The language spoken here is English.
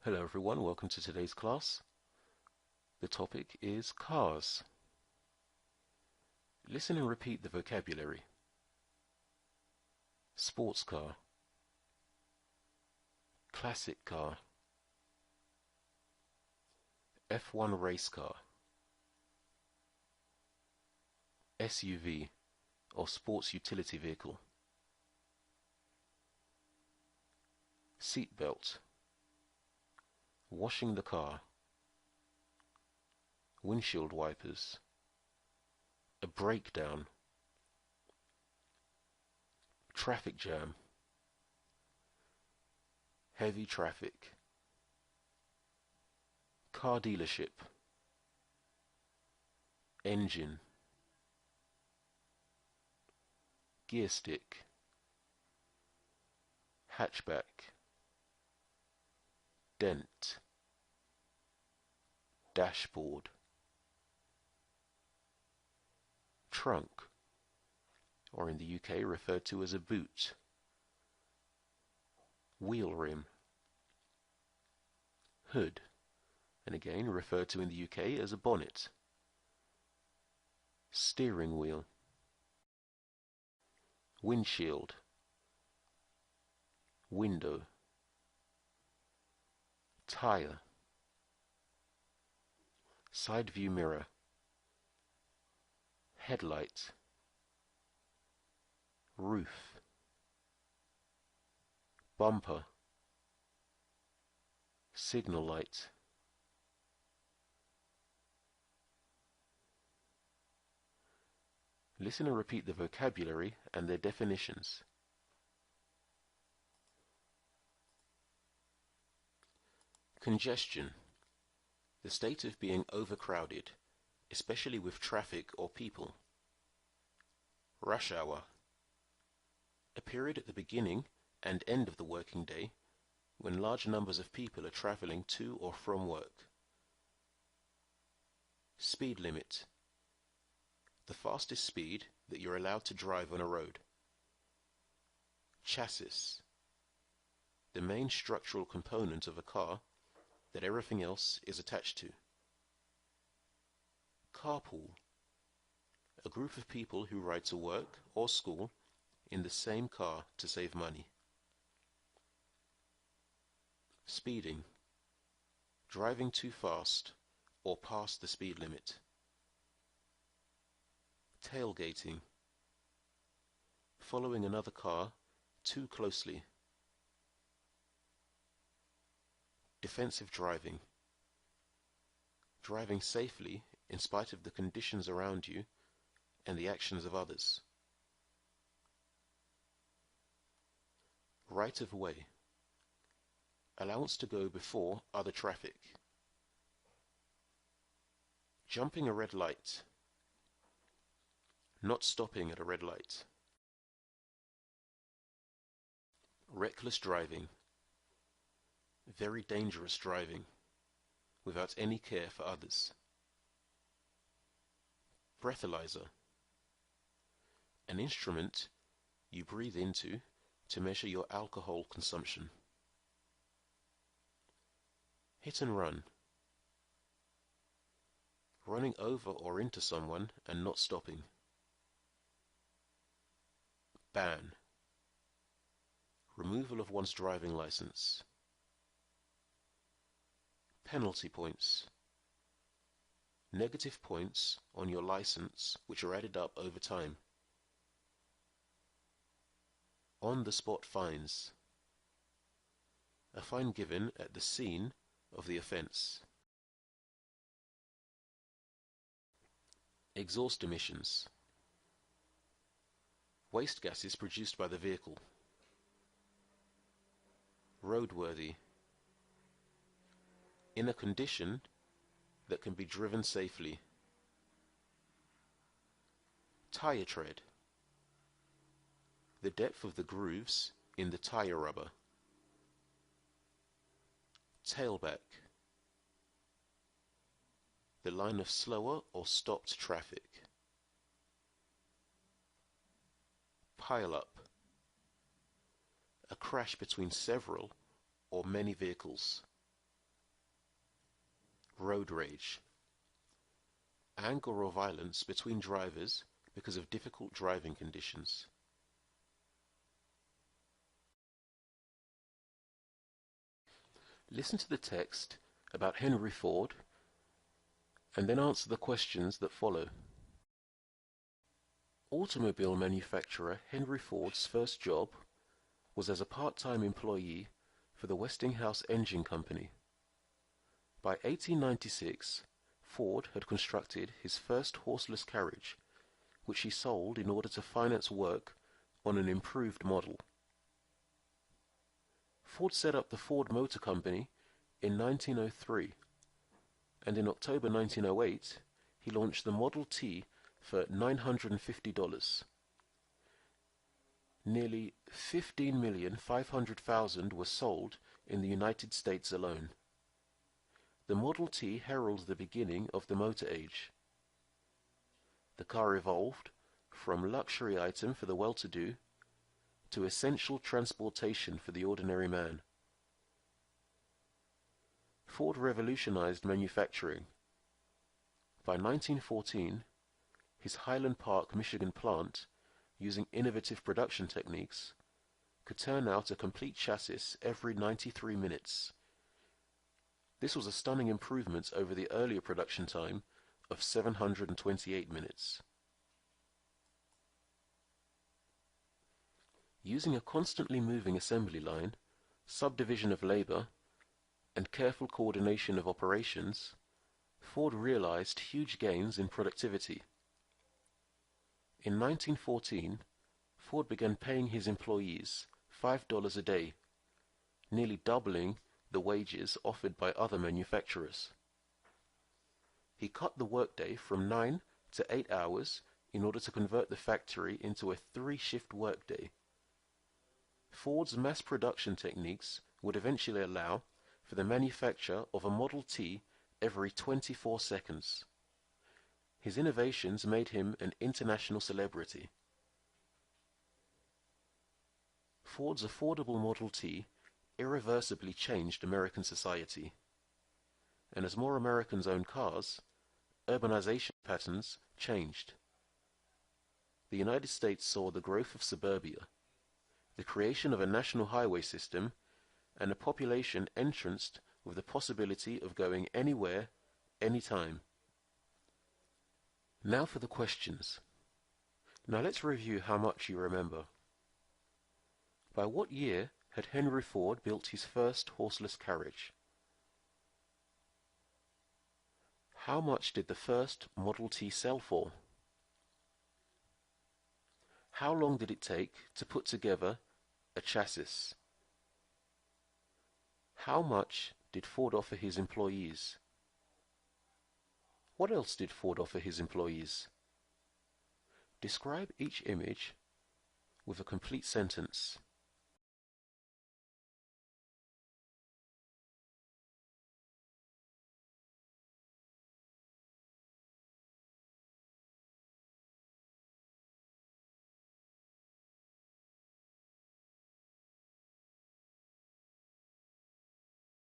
Hello everyone, welcome to today's class. The topic is cars. Listen and repeat the vocabulary. Sports car, classic car, F1 race car, SUV or sports utility vehicle, seat belt, washing the car, windshield wipers, a breakdown, traffic jam, heavy traffic, car dealership, engine, gear stick, hatchback, dent, dashboard, trunk, or in the UK referred to as a boot, wheel rim, hood, and again referred to in the UK as a bonnet, steering wheel, windshield, window, tire, side view mirror, headlight, roof, bumper, signal light, listen and repeat the vocabulary and their definitions. Congestion, the state of being overcrowded, especially with traffic or people. Rush hour, a period at the beginning and end of the working day when large numbers of people are traveling to or from work. Speed limit, the fastest speed that you're allowed to drive on a road. Chassis, the main structural component of a car that everything else is attached to. Carpool, a group of people who ride to work or school in the same car to save money. Speeding, driving too fast or past the speed limit. Tailgating, following another car too closely. Defensive driving, driving safely in spite of the conditions around you and the actions of others. Right of way, allowance to go before other traffic. Jumping a red light, not stopping at a red light. Reckless driving, very dangerous driving, without any care for others. Breathalyzer, an instrument you breathe into to measure your alcohol consumption. Hit and run, running over or into someone and not stopping. Ban, removal of one's driving license. Penalty points, negative points on your license which are added up over time. On-the-spot fines, a fine given at the scene of the offence. Exhaust emissions, waste gases produced by the vehicle. Roadworthy, in a condition that can be driven safely. Tire tread, the depth of the grooves in the tire rubber. Tailback, the line of slower or stopped traffic. Pile up, a crash between several or many vehicles. Road rage. Anger or violence between drivers because of difficult driving conditions. Listen to the text about Henry Ford and then answer the questions that follow. Automobile manufacturer Henry Ford's first job was as a part-time employee for the Westinghouse Engine Company. By 1896, Ford had constructed his first horseless carriage, which he sold in order to finance work on an improved model. Ford set up the Ford Motor Company in 1903, and in October 1908 he launched the Model T for $950. Nearly 15,500,000 were sold in the United States alone. The Model T heralded the beginning of the motor age. The car evolved from luxury item for the well-to-do to essential transportation for the ordinary man. Ford revolutionized manufacturing. By 1914, his Highland Park, Michigan plant, using innovative production techniques, could turn out a complete chassis every 93 minutes. This was a stunning improvement over the earlier production time of 728 minutes. Using a constantly moving assembly line, subdivision of labor, and careful coordination of operations, Ford realized huge gains in productivity. In 1914, Ford began paying his employees $5 a day, nearly doubling the wages offered by other manufacturers. He cut the workday from 9 to 8 hours in order to convert the factory into a 3-shift workday. Ford's mass production techniques would eventually allow for the manufacture of a Model T every 24 seconds. His innovations made him an international celebrity. Ford's affordable Model T irreversibly changed American society, and as more Americans owned cars, urbanization patterns changed. The United States saw the growth of suburbia, the creation of a national highway system, and a population entranced with the possibility of going anywhere, anytime. Now for the questions. Now let's review how much you remember. By what year had Henry Ford built his first horseless carriage? How much did the first Model T sell for? How long did it take to put together a chassis? How much did Ford offer his employees? What else did Ford offer his employees? Describe each image with a complete sentence.